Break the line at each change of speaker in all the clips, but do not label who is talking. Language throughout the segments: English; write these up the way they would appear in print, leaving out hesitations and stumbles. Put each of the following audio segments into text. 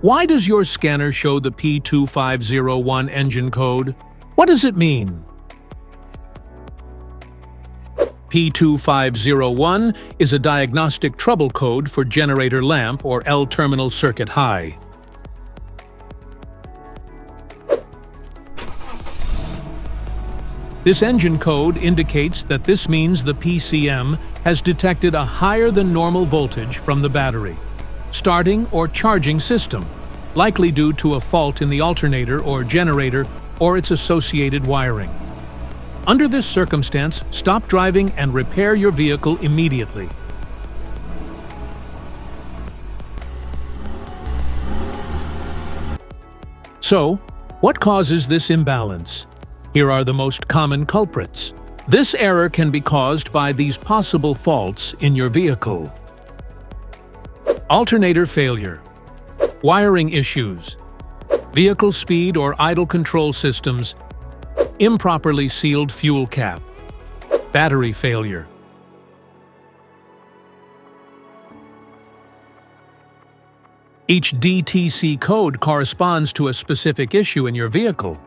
Why does your scanner show the P2501 engine code? What does it mean? P2501 is a diagnostic trouble code for generator lamp or L-terminal circuit high. This engine code indicates that this means the PCM has detected a higher than normal voltage from the battery, starting or charging system, likely due to a fault in the alternator or generator or its associated wiring. Under this circumstance, stop driving and repair your vehicle immediately. So, what causes this imbalance? Here are the most common culprits. This error can be caused by these possible faults in your vehicle: alternator failure, wiring issues, vehicle speed or idle control systems, improperly sealed fuel cap, battery failure. Each DTC code corresponds to a specific issue in your vehicle.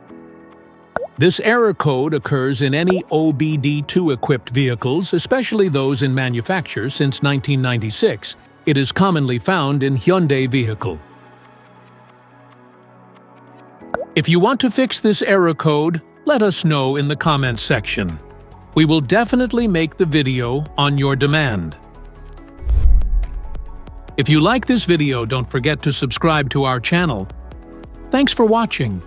This error code occurs in any OBD2-equipped vehicles, especially those in manufacture since 1996. It is commonly found in Hyundai vehicle. If you want to fix this error code, let us know in the comments section. We will definitely make the video on your demand. If you like this video, don't forget to subscribe to our channel. Thanks for watching.